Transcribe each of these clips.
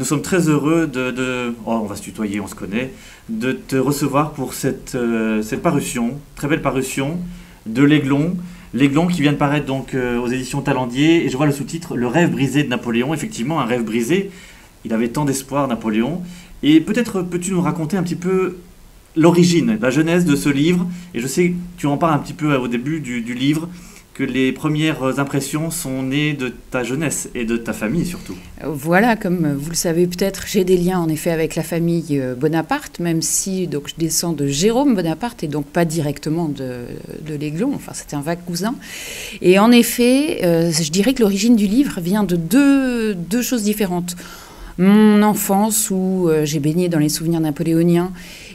sommes très heureux oh, on va se tutoyer, on se connaît, de te recevoir pour cette parution, très belle parution de l'Aiglon. L'Aiglon qui vient de paraître donc aux éditions Talendier, et je vois le sous-titre « Le rêve brisé de Napoléon ». Effectivement, un rêve brisé. Il avait tant d'espoir, Napoléon. Et peut-être peux-tu nous raconter un petit peu l'origine, la genèse de ce livre. Et je sais que tu en parles un petit peu au début du livre, que les premières impressions sont nées de ta jeunesse et de ta famille surtout. Voilà, comme vous le savez peut-être, j'ai des liens en effet avec la famille Bonaparte, même si donc, je descends de Jérôme Bonaparte et donc pas directement de l'Aiglon, enfin c'était un vague cousin. Et en effet, je dirais que l'origine du livre vient de deux choses différentes. Mon enfance où j'ai baigné dans les souvenirs napoléoniens,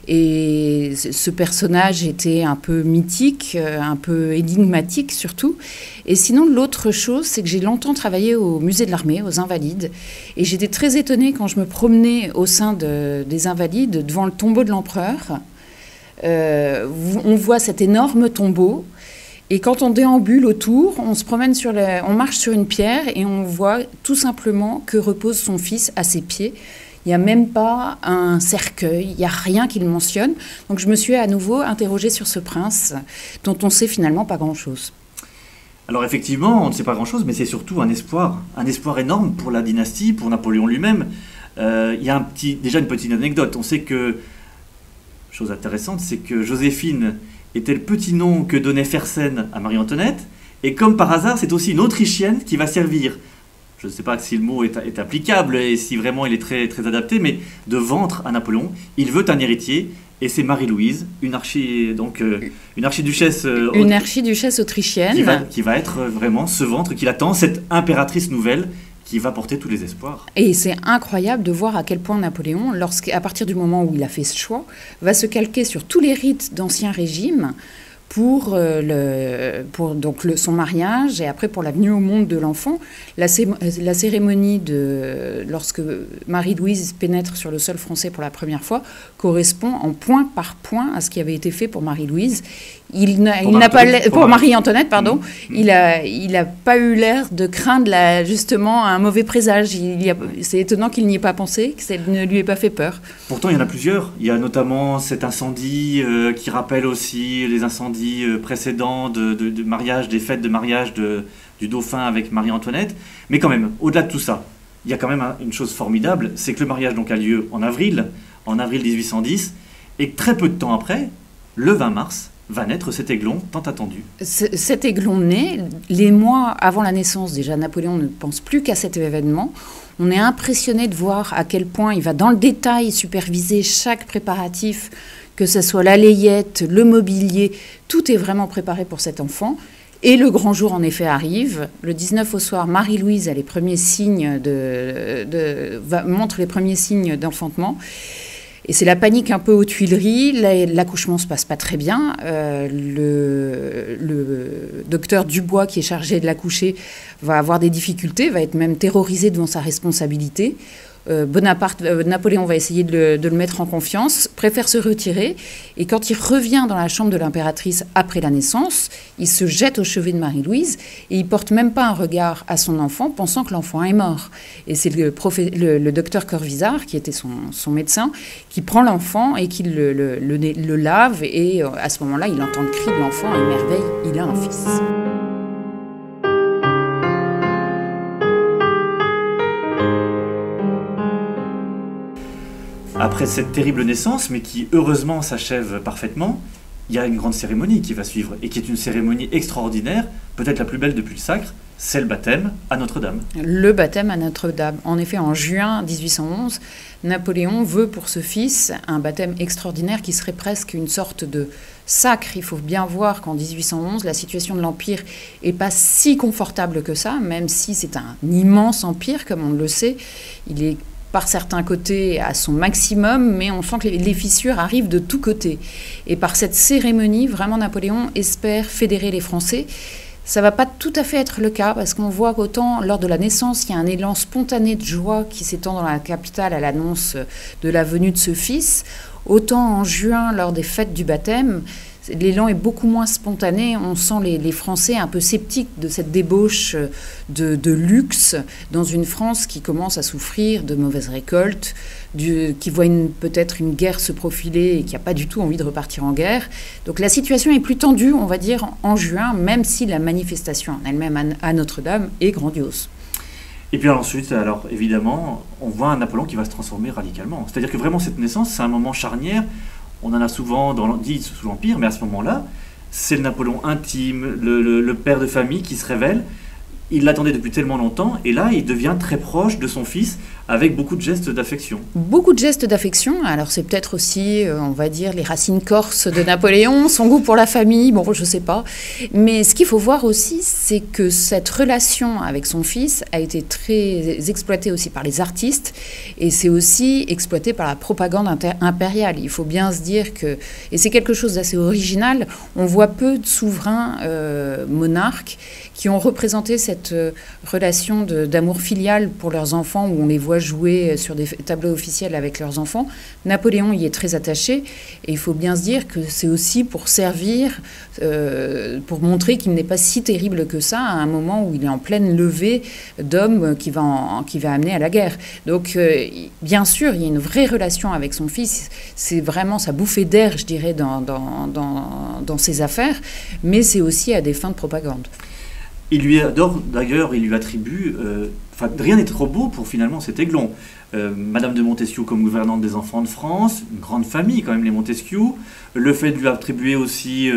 et ce personnage était un peu mythique, un peu énigmatique surtout. Et sinon, l'autre chose, c'est que j'ai longtemps travaillé au musée de l'Armée, aux Invalides. Et j'étais très étonnée quand je me promenais au sein des Invalides, devant le tombeau de l'empereur. On voit cet énorme tombeau. Et quand on déambule autour, on se promène on marche sur une pierre et on voit tout simplement que repose son fils à ses pieds. Il n'y a même pas un cercueil, il n'y a rien qui le mentionne. Donc je me suis à nouveau interrogée sur ce prince, dont on ne sait finalement pas grand-chose. Alors effectivement, on ne sait pas grand-chose, mais c'est surtout un espoir énorme pour la dynastie, pour Napoléon lui-même. Il y a déjà une petite anecdote. On sait que, chose intéressante, c'est que Joséphine était le petit nom que donnait Fersen à Marie-Antoinette, et comme par hasard, c'est aussi une Autrichienne qui va servir, je ne sais pas si le mot est applicable et si vraiment il est très, très adapté, mais de ventre à Napoléon. Il veut un héritier, et c'est Marie-Louise, une archiduchesse... Une archiduchesse autrichienne. Qui va être vraiment ce ventre qu'il attend, cette impératrice nouvelle qui va porter tous les espoirs. Et c'est incroyable de voir à quel point Napoléon, à partir du moment où il a fait ce choix, va se calquer sur tous les rites d'Ancien Régime pour son mariage et après pour la venue au monde de l'enfant. La cérémonie lorsque Marie-Louise pénètre sur le sol français pour la première fois correspond en point par point à ce qui avait été fait pour Marie-Louise. Pour Marie-Antoinette, pardon. Il n'a pas eu l'air de craindre justement un mauvais présage. C'est étonnant qu'il n'y ait pas pensé, que ça ne lui ait pas fait peur. Pourtant, il y en a plusieurs. Il y a notamment cet incendie qui rappelle aussi les incendies précédents de mariage, des fêtes de mariage du dauphin avec Marie-Antoinette. Mais quand même, au-delà de tout ça, il y a quand même une chose formidable, c'est que le mariage donc a lieu en avril 1810, et très peu de temps après, le 20 mars, va naître cet Aiglon tant attendu. Cet Aiglon naît, les mois avant la naissance, déjà Napoléon ne pense plus qu'à cet événement. On est impressionné de voir à quel point il va dans le détail superviser chaque préparatif, que ce soit la layette, le mobilier, tout est vraiment préparé pour cet enfant. Et le grand jour, en effet, arrive. Le 19 au soir, Marie-Louise a les premiers signes montre les premiers signes d'enfantement. Et c'est la panique un peu aux Tuileries. L'accouchement ne se passe pas très bien. Le docteur Dubois, qui est chargé de l'accoucher, va avoir des difficultés, va être même terrorisé devant sa responsabilité. Napoléon va essayer de le mettre en confiance, préfère se retirer, et quand il revient dans la chambre de l'impératrice après la naissance, il se jette au chevet de Marie-Louise et il porte même pas un regard à son enfant, pensant que l'enfant est mort. Et c'est le docteur Corvisart, qui était son médecin, qui prend l'enfant et qui le lave, et à ce moment-là, il entend le cri de l'enfant, et merveille, il a un fils. Après cette terrible naissance, mais qui heureusement s'achève parfaitement, il y a une grande cérémonie qui va suivre, et qui est une cérémonie extraordinaire, peut-être la plus belle depuis le sacre, c'est le baptême à Notre-Dame. Le baptême à Notre-Dame. En effet, en juin 1811, Napoléon veut pour ce fils un baptême extraordinaire qui serait presque une sorte de sacre. Il faut bien voir qu'en 1811, la situation de l'Empire n'est pas si confortable que ça, même si c'est un immense empire, comme on le sait. Il est par certains côtés à son maximum, mais on sent que les fissures arrivent de tous côtés. Et par cette cérémonie, vraiment, Napoléon espère fédérer les Français. Ça ne va pas tout à fait être le cas, parce qu'on voit qu'autant lors de la naissance, il y a un élan spontané de joie qui s'étend dans la capitale à l'annonce de la venue de ce fils, Autant en juin, lors des fêtes du baptême, l'élan est beaucoup moins spontané. On sent les Français un peu sceptiques de cette débauche de luxe dans une France qui commence à souffrir de mauvaises récoltes, qui voit peut-être une guerre se profiler et qui n'a pas du tout envie de repartir en guerre. Donc la situation est plus tendue, on va dire, en juin, même si la manifestation en elle-même à Notre-Dame est grandiose. Et puis ensuite, alors évidemment, on voit un Napoléon qui va se transformer radicalement. C'est-à-dire que vraiment cette naissance, c'est un moment charnière. On en a souvent dit sous l'Empire, mais à ce moment-là, c'est le Napoléon intime, le père de famille qui se révèle. Il l'attendait depuis tellement longtemps, et là, il devient très proche de son fils, avec beaucoup de gestes d'affection. Beaucoup de gestes d'affection. Alors c'est peut-être aussi, on va dire, les racines corses de Napoléon, son goût pour la famille, bon, je ne sais pas. Mais ce qu'il faut voir aussi, c'est que cette relation avec son fils a été très exploitée aussi par les artistes, et c'est aussi exploité par la propagande impériale. Il faut bien se dire que, et c'est quelque chose d'assez original, on voit peu de souverains monarques qui ont représenté cette relation d'amour filial pour leurs enfants, où on les voit jouer sur des tableaux officiels avec leurs enfants. Napoléon y est très attaché, et il faut bien se dire que c'est aussi pour servir, pour montrer qu'il n'est pas si terrible que ça, à un moment où il est en pleine levée d'hommes qui va amener à la guerre. Donc, bien sûr, il y a une vraie relation avec son fils, c'est vraiment sa bouffée d'air, je dirais, dans ses affaires, mais c'est aussi à des fins de propagande. Il lui adore, d'ailleurs, il lui attribue... rien n'est trop beau pour finalement cet Aiglon. Madame de Montesquieu comme gouvernante des enfants de France, une grande famille quand même, les Montesquieu. Le fait de lui attribuer aussi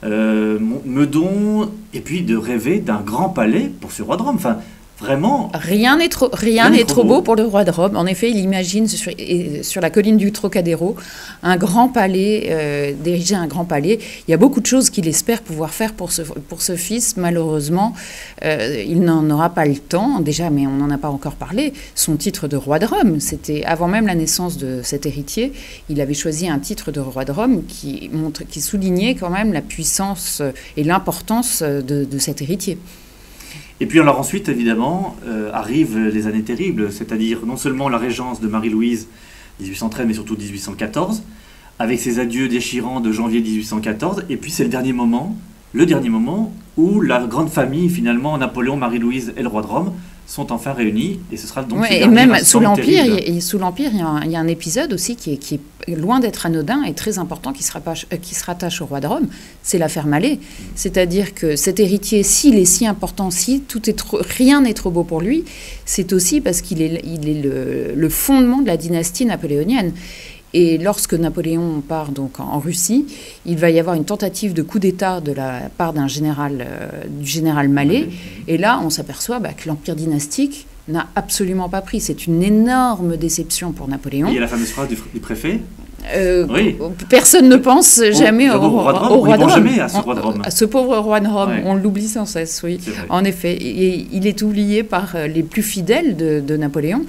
Meudon, et puis de rêver d'un grand palais pour ce roi de Rome. Enfin, vraiment... Rien n'est trop beau pour le roi de Rome. En effet, il imagine sur la colline du Trocadéro un grand palais, diriger un grand palais. Il y a beaucoup de choses qu'il espère pouvoir faire pour ce fils. Malheureusement, il n'en aura pas le temps. Déjà, mais on n'en a pas encore parlé, son titre de roi de Rome, c'était avant même la naissance de cet héritier. Il avait choisi un titre de roi de Rome qui soulignait quand même la puissance et l'importance de cet héritier. Et puis alors ensuite, évidemment, arrivent les années terribles, c'est-à-dire non seulement la régence de Marie-Louise 1813, mais surtout 1814, avec ses adieux déchirants de janvier 1814, et puis c'est le dernier moment où la grande famille, finalement, Napoléon, Marie-Louise et le roi de Rome, sont enfin réunis, et ce sera donc... Oui, et même sous l'Empire, il y a un épisode aussi qui est loin d'être anodin et très important, qui se rattache au roi de Rome, c'est l'affaire Mallet. C'est-à-dire que cet héritier, s'il est si important, rien n'est trop beau pour lui, c'est aussi parce qu'il est le fondement de la dynastie napoléonienne. Et lorsque Napoléon part donc en Russie, il va y avoir une tentative de coup d'État de la part du général Mallet. Et là, on s'aperçoit que l'empire dynastique n'a absolument pas pris. C'est une énorme déception pour Napoléon. Et il y a la fameuse phrase du préfet. Oui. Personne ne pense jamais au roi de Rome. On ne pense jamais à ce roi de Rome. À ce pauvre roi de Rome. Ouais. On l'oublie sans cesse, oui. En effet. Et il est oublié par les plus fidèles de Napoléon.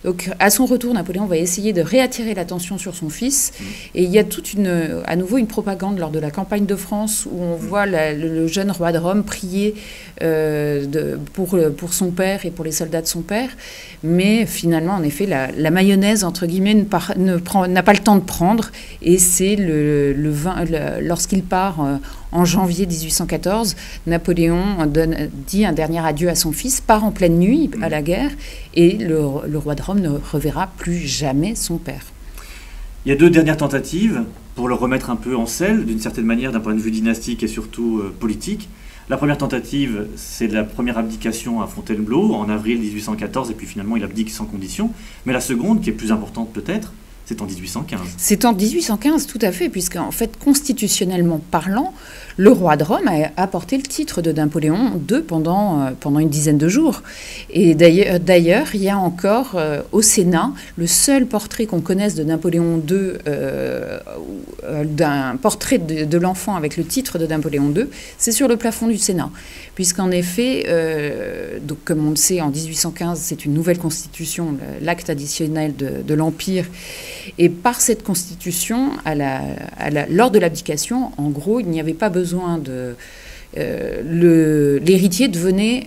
Donc, à son retour, Napoléon va essayer de réattirer l'attention sur son fils. Et il y a à nouveau une propagande lors de la campagne de France où on voit le jeune roi de Rome prier pour son père et pour les soldats de son père. Mais finalement, en effet, la mayonnaise, entre guillemets, n'a pas le temps de prendre. Et c'est lorsqu'il part en janvier 1814, Napoléon dit un dernier adieu à son fils, part en pleine nuit à la guerre, et le roi de Rome ne reverra plus jamais son père. Il y a 2 dernières tentatives pour le remettre un peu en selle, d'une certaine manière, d'un point de vue dynastique et surtout politique. La première tentative, c'est la première abdication à Fontainebleau en avril 1814, et puis finalement il abdique sans condition. Mais la seconde, qui est plus importante peut-être, c'est en 1815. C'est en 1815, tout à fait, puisqu'en fait, constitutionnellement parlant, le roi de Rome a porté le titre de Napoléon II pendant une dizaine de jours. Et d'ailleurs, il y a encore au Sénat le seul portrait qu'on connaisse de Napoléon II, d'un portrait de l'enfant avec le titre de Napoléon II, c'est sur le plafond du Sénat. Puisqu'en effet, donc comme on le sait, en 1815, c'est une nouvelle constitution, l'acte additionnel de l'Empire. Et par cette constitution, lors de l'abdication, en gros, il n'y avait pas besoin l'héritier devenait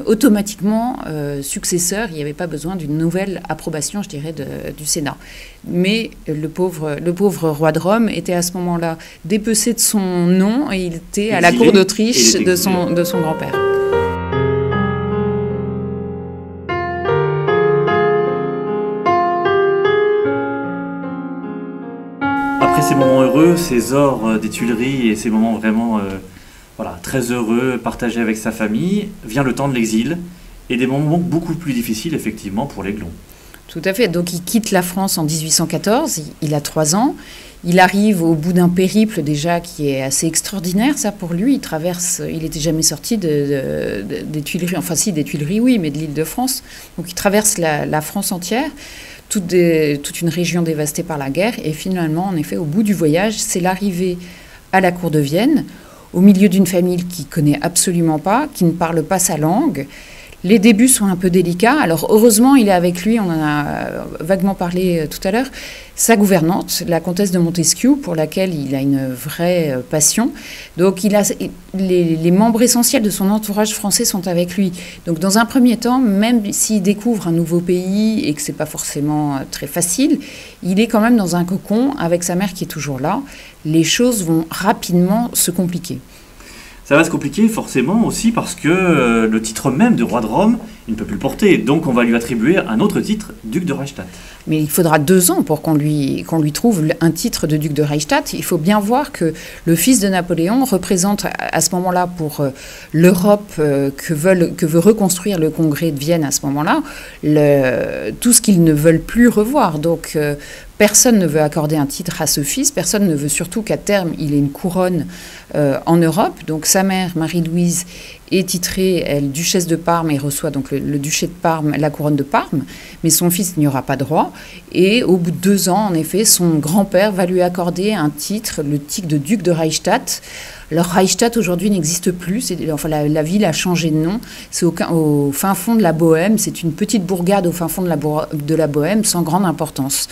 automatiquement successeur. Il n'y avait pas besoin d'une nouvelle approbation, je dirais, du Sénat. Mais le pauvre roi de Rome était à ce moment-là dépecé de son nom et il était à la cour d'Autriche de son grand-père. Après ces moments heureux, ces ors des Tuileries et ces moments vraiment très heureux, partagés avec sa famille, vient le temps de l'exil et des moments beaucoup plus difficiles effectivement pour l'Aiglon. Tout à fait. Donc il quitte la France en 1814, il a 3 ans. Il arrive au bout d'un périple déjà qui est assez extraordinaire, ça pour lui. Il n'était jamais sorti des Tuileries, enfin si, des Tuileries oui, mais de l'Île-de-France. Donc il traverse la France entière. Toute une région dévastée par la guerre. Et finalement, en effet, au bout du voyage, c'est l'arrivée à la cour de Vienne, au milieu d'une famille qu'il ne connaît absolument pas, qui ne parle pas sa langue. Les débuts sont un peu délicats. Alors heureusement, il est avec lui, on en a vaguement parlé tout à l'heure, sa gouvernante, la comtesse de Montesquieu, pour laquelle il a une vraie passion. Donc les membres essentiels de son entourage français sont avec lui. Donc dans un premier temps, même s'il découvre un nouveau pays et que ce n'est pas forcément très facile, il est quand même dans un cocon avec sa mère qui est toujours là. Les choses vont rapidement se compliquer. Ça va se compliquer forcément aussi parce que le titre même de roi de Rome, il ne peut plus le porter. Donc on va lui attribuer un autre titre, duc de Reichstadt. Mais il faudra 2 ans pour qu'on lui trouve un titre de duc de Reichstadt. Il faut bien voir que le fils de Napoléon représente à ce moment-là pour l'Europe que veut reconstruire le Congrès de Vienne à ce moment-là, tout ce qu'ils ne veulent plus revoir. Donc personne ne veut accorder un titre à ce fils, personne ne veut surtout qu'à terme il ait une couronne en Europe. Donc sa mère, Marie-Louise, est titrée, elle, duchesse de Parme, et reçoit donc le duché de Parme, la couronne de Parme, mais son fils n'y aura pas droit. Et au bout de 2 ans, en effet, son grand-père va lui accorder un titre, le titre de duc de Reichstadt. Alors Reichstadt aujourd'hui n'existe plus, la ville a changé de nom, c'est au fin fond de la Bohème, c'est une petite bourgade au fin fond de la Bohème sans grande importance.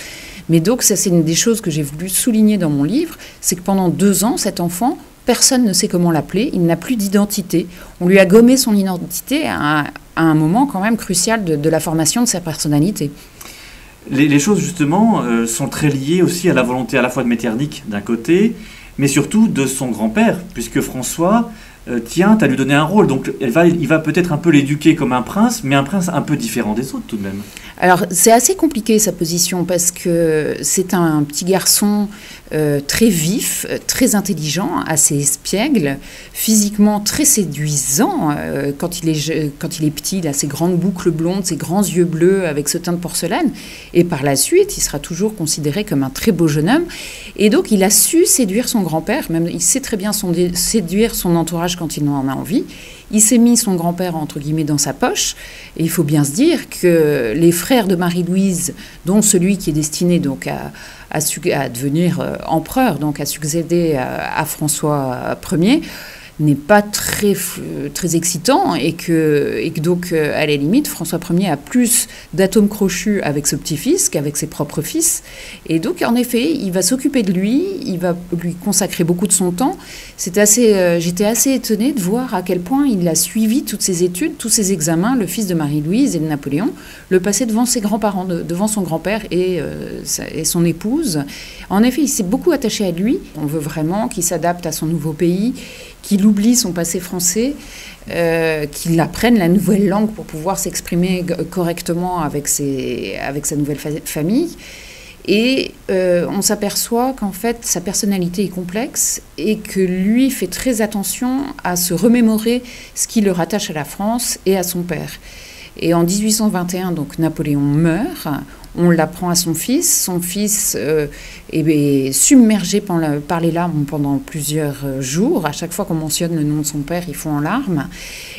Mais donc ça c'est une des choses que j'ai voulu souligner dans mon livre, c'est que pendant 2 ans, cet enfant, personne ne sait comment l'appeler, il n'a plus d'identité. On lui a gommé son identité à un moment quand même crucial de la formation de sa personnalité. Les choses justement sont très liées aussi à la volonté à la fois de Metternich d'un côté, mais surtout de son grand-père, puisque François tient à lui donner un rôle. Donc il va peut-être un peu l'éduquer comme un prince, mais un prince un peu différent des autres tout de même. Alors c'est assez compliqué sa position, parce que c'est un petit garçon très vif, très intelligent, assez espiègle, physiquement très séduisant. Quand il est petit, il a ses grandes boucles blondes, ses grands yeux bleus avec ce teint de porcelaine. Et par la suite, il sera toujours considéré comme un très beau jeune homme. Et donc, il a su séduire son grand-père, même il sait très bien séduire son entourage quand il en a envie. Il s'est mis son grand-père, entre guillemets, dans sa poche. Et il faut bien se dire que les frères de Marie-Louise, dont celui qui est destiné donc à devenir empereur, donc à succéder à François Ier, n'est pas très excitant et que donc, à la limite, François Ier a plus d'atomes crochus avec ce petit-fils qu'avec ses propres fils. Et donc, en effet, il va s'occuper de lui, il va lui consacrer beaucoup de son temps. J'étais assez étonnée de voir à quel point il a suivi toutes ses études, tous ses examens, le fils de Marie-Louise et de Napoléon, le passer devant ses grands-parents, devant son grand-père et son épouse. En effet, il s'est beaucoup attaché à lui. On veut vraiment qu'il s'adapte à son nouveau pays, qu'il oublie son passé français, qu'il apprenne la nouvelle langue pour pouvoir s'exprimer correctement avec sa nouvelle famille. Et on s'aperçoit qu'en fait, sa personnalité est complexe et que lui fait très attention à se remémorer ce qui le rattache à la France et à son père. Et en 1821, donc, Napoléon meurt. On l'apprend à son fils. Son fils est submergé par les larmes pendant plusieurs jours. À chaque fois qu'on mentionne le nom de son père, il fond en larmes.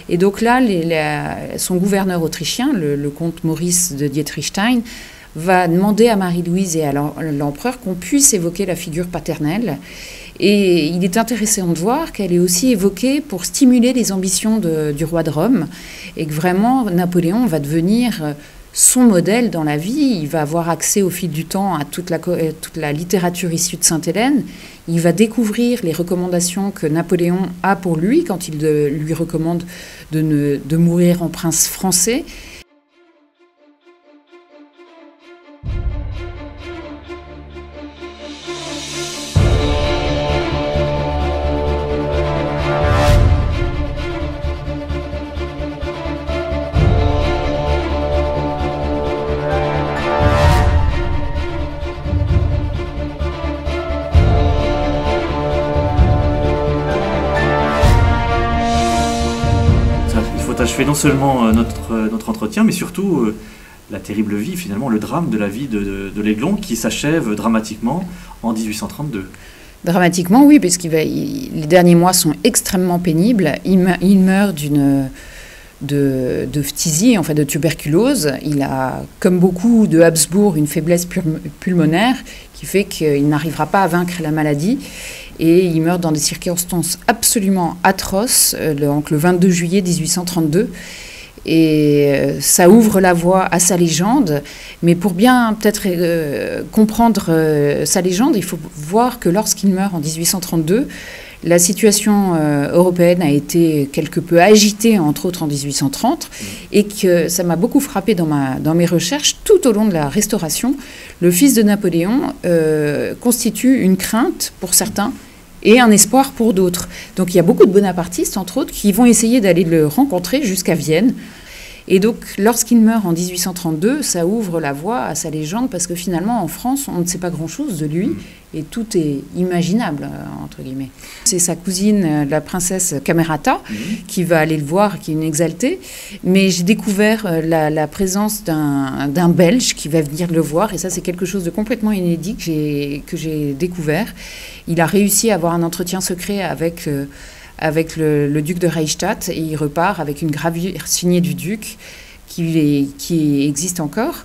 Et donc là, son gouverneur autrichien, le comte Maurice de Dietrichstein, va demander à Marie-Louise et à l'empereur qu'on puisse évoquer la figure paternelle. Et il est intéressant de voir qu'elle est aussi évoquée pour stimuler les ambitions du roi de Rome et que vraiment Napoléon va devenir son modèle dans la vie. Il va avoir accès au fil du temps à toute la littérature issue de Sainte-Hélène. Il va découvrir les recommandations que Napoléon a pour lui quand il lui recommande de mourir en prince français. Achever non seulement notre entretien, mais surtout la terrible vie, finalement, le drame de la vie de l'Aiglon qui s'achève dramatiquement en 1832. Dramatiquement, oui, parce que les derniers mois sont extrêmement pénibles. Il meurt de phtisie, en fait de tuberculose. Il a, comme beaucoup de Habsbourg, une faiblesse pulmonaire qui fait qu'il n'arrivera pas à vaincre la maladie. Et il meurt dans des circonstances absolument atroces, donc le 22 juillet 1832. Et ça ouvre la voie à sa légende. Mais pour bien peut-être comprendre sa légende, il faut voir que lorsqu'il meurt en 1832, la situation européenne a été quelque peu agitée, entre autres en 1830, et que ça m'a beaucoup frappé dans mes recherches. Tout au long de la Restauration, le fils de Napoléon constitue une crainte pour certains et un espoir pour d'autres. Donc il y a beaucoup de bonapartistes, entre autres, qui vont essayer d'aller le rencontrer jusqu'à Vienne. Et donc, lorsqu'il meurt en 1832, ça ouvre la voie à sa légende, parce que finalement, en France, on ne sait pas grand-chose de lui, et tout est imaginable, entre guillemets. C'est sa cousine, la princesse Camerata, qui va aller le voir, qui est une exaltée. Mais j'ai découvert la présence d'un Belge qui va venir le voir, et ça, c'est quelque chose de complètement inédit que j'ai découvert. Il a réussi à avoir un entretien secret avec le duc de Reichstadt, et il repart avec une gravure signée du duc qui existe encore.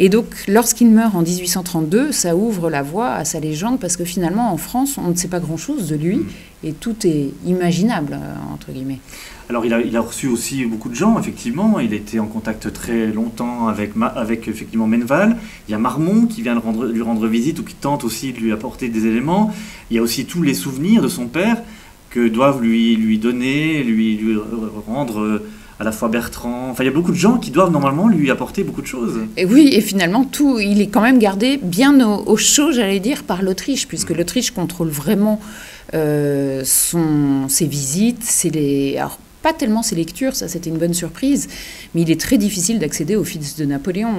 Et donc, lorsqu'il meurt en 1832, ça ouvre la voie à sa légende, parce que finalement, en France, on ne sait pas grand-chose de lui, et tout est imaginable, entre guillemets. Alors, il a reçu aussi beaucoup de gens, effectivement. Il était en contact très longtemps avec effectivement, Menneval. Il y a Marmont qui vient lui rendre visite, ou qui tente aussi de lui apporter des éléments. Il y a aussi tous les souvenirs de son père, que doivent lui donner, lui rendre à la fois Bertrand. Enfin, il y a beaucoup de gens qui doivent normalement lui apporter beaucoup de choses. Et oui, et finalement, il est quand même gardé bien au chaud, j'allais dire, par l'Autriche, puisque l'Autriche contrôle vraiment ses visites, alors, pas tellement ses lectures, ça c'était une bonne surprise, mais il est très difficile d'accéder au fils de Napoléon.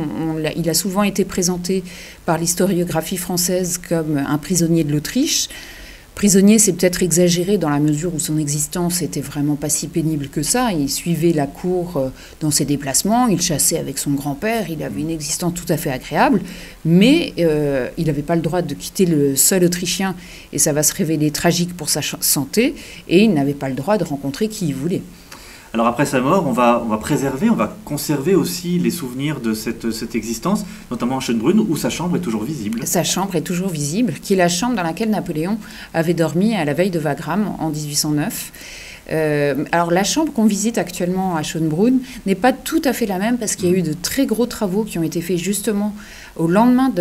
Il a souvent été présenté par l'historiographie française comme un prisonnier de l'Autriche. Prisonnier, c'est peut-être exagéré dans la mesure où son existence n'était vraiment pas si pénible que ça. Il suivait la cour dans ses déplacements, il chassait avec son grand-père, il avait une existence tout à fait agréable, mais il n'avait pas le droit de quitter le sol autrichien, et ça va se révéler tragique pour sa santé, et il n'avait pas le droit de rencontrer qui il voulait. Alors après sa mort, on va conserver aussi les souvenirs de cette existence, notamment à Schönbrunn, où sa chambre est toujours visible. Sa chambre est toujours visible, qui est la chambre dans laquelle Napoléon avait dormi à la veille de Wagram en 1809. Alors la chambre qu'on visite actuellement à Schönbrunn n'est pas tout à fait la même, parce qu'il y a eu de très gros travaux qui ont été faits justement au lendemain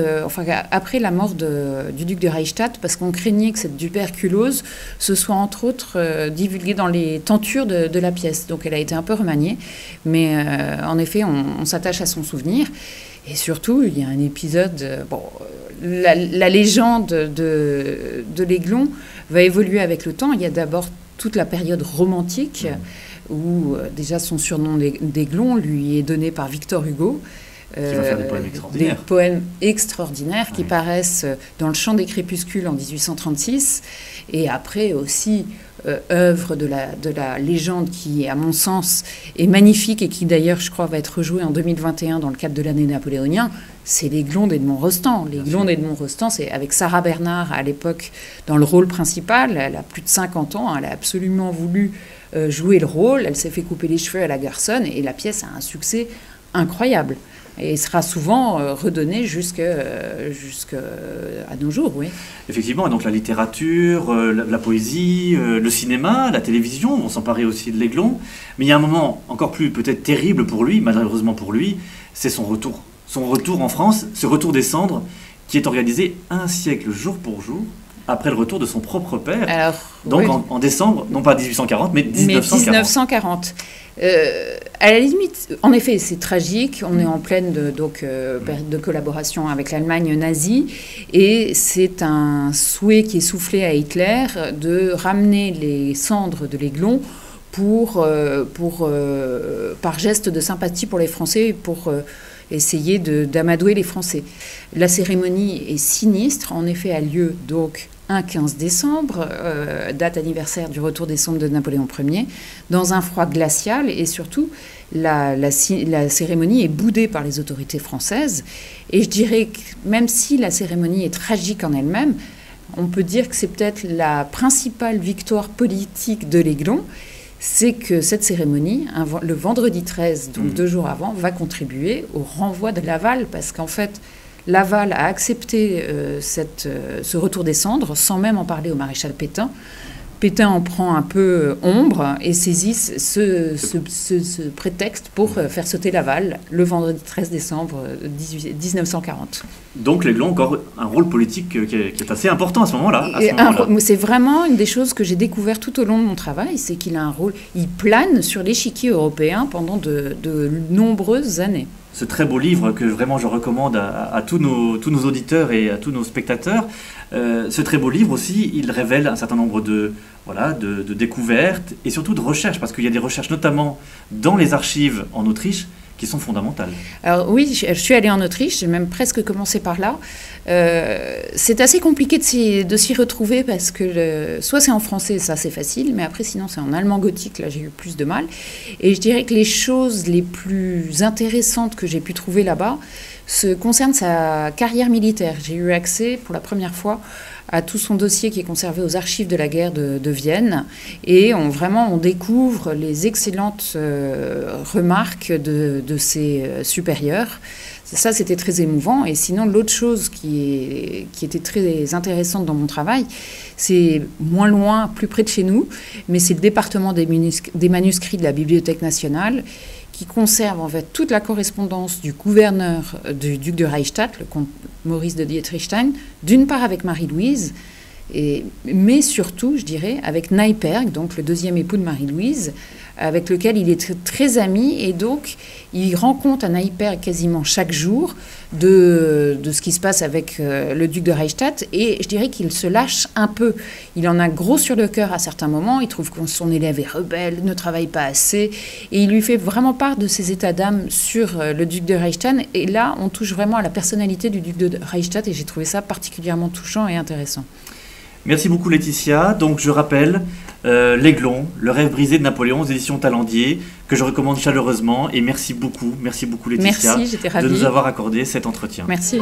après la mort du duc de Reichstadt, parce qu'on craignait que cette tuberculose se soit entre autres divulguée dans les tentures de la pièce. Donc elle a été un peu remaniée, mais en effet on s'attache à son souvenir. Et surtout, il y a un épisode... la légende de l'Aiglon va évoluer avec le temps. Il y a d'abord toute la période romantique, où déjà son surnom d'Aiglon lui est donné par Victor Hugo. Qui va faire des poèmes extraordinaires. Des poèmes extraordinaires qui paraissent dans Le Chant des Crépuscules en 1836, et après aussi œuvre de la légende qui, à mon sens, est magnifique, et qui d'ailleurs, je crois, va être rejouée en 2021 dans le cadre de l'année napoléonien, c'est l'Aiglon d'Edmond Rostand. L'Aiglon d'Edmond Rostand, c'est avec Sarah Bernard à l'époque dans le rôle principal. Elle a plus de 50 ans, elle a absolument voulu jouer le rôle, elle s'est fait couper les cheveux à la garçonne, et la pièce a un succès incroyable. Et sera souvent redonné jusqu'à nos jours, oui. Effectivement, donc la littérature, la poésie, le cinéma, la télévision vont s'emparer aussi de l'Aiglon. Mais il y a un moment encore plus peut-être terrible pour lui, malheureusement pour lui, c'est son retour. Son retour en France, ce retour des cendres, qui est organisé un siècle jour pour jour, après le retour de son propre père. Alors, donc oui. en décembre, non pas 1840, mais 1940. Mais 1940. À la limite, en effet, c'est tragique. On est en pleine période de collaboration avec l'Allemagne nazie. Et c'est un souhait qui est soufflé à Hitler de ramener les cendres de l'Aiglon par geste de sympathie pour les Français, pour essayer d'amadouer les Français. La cérémonie est sinistre. En effet, a lieu donc un 15 décembre, date anniversaire du retour des cendres de Napoléon Ier, dans un froid glacial, et surtout, la cérémonie est boudée par les autorités françaises. Et je dirais que même si la cérémonie est tragique en elle-même, on peut dire que c'est peut-être la principale victoire politique de l'Aiglon, c'est que cette cérémonie, le vendredi 13, donc 2 jours avant, va contribuer au renvoi de Laval, parce qu'en fait, Laval a accepté ce retour des cendres sans même en parler au maréchal Pétain. Pétain en prend un peu ombre et saisit ce prétexte pour faire sauter Laval le vendredi 13 décembre 1940. Donc l'Aiglon a encore un rôle politique qui est assez important à ce moment-là. C'est vraiment une des choses que j'ai découvert tout au long de mon travail, c'est qu'il a un rôle, il plane sur l'échiquier européen pendant de nombreuses années. Ce très beau livre que vraiment je recommande à tous nos auditeurs et à tous nos spectateurs. Ce très beau livre aussi, il révèle un certain nombre de découvertes et surtout de recherches, parce qu'il y a des recherches notamment dans les archives en Autriche qui sont fondamentales. Alors oui, je suis allée en Autriche, j'ai même presque commencé par là. C'est assez compliqué de s'y retrouver parce que soit c'est en français, ça c'est facile, mais après sinon c'est en allemand gothique, là j'ai eu plus de mal. Et je dirais que les choses les plus intéressantes que j'ai pu trouver là-bas concernent sa carrière militaire. J'ai eu accès pour la première fois à tout son dossier qui est conservé aux archives de la guerre de Vienne. Et on découvre les excellentes remarques de ses supérieurs. Ça, c'était très émouvant. Et sinon, l'autre chose qui était très intéressante dans mon travail, c'est moins loin, plus près de chez nous, mais c'est le département des manuscrits de la Bibliothèque nationale, qui conserve en fait toute la correspondance du gouverneur du duc de Reichstadt, le comte Maurice de Dietrichstein, d'une part avec Marie-Louise, mais surtout, je dirais, avec Neiperg, donc le deuxième époux de Marie-Louise, avec lequel il est très ami, et donc il rend compte à Neiperg quasiment chaque jour de ce qui se passe avec le duc de Reichstadt, et je dirais qu'il se lâche un peu. Il en a gros sur le cœur à certains moments, il trouve que son élève est rebelle, ne travaille pas assez, et il lui fait vraiment part de ses états d'âme sur le duc de Reichstadt, et là on touche vraiment à la personnalité du duc de Reichstadt, et j'ai trouvé ça particulièrement touchant et intéressant. Merci beaucoup Laetitia. Donc je rappelle L'Aiglon, le rêve brisé de Napoléon aux éditions Talendier, que je recommande chaleureusement, et merci beaucoup Laetitia j'étais ravie de nous avoir accordé cet entretien. Merci.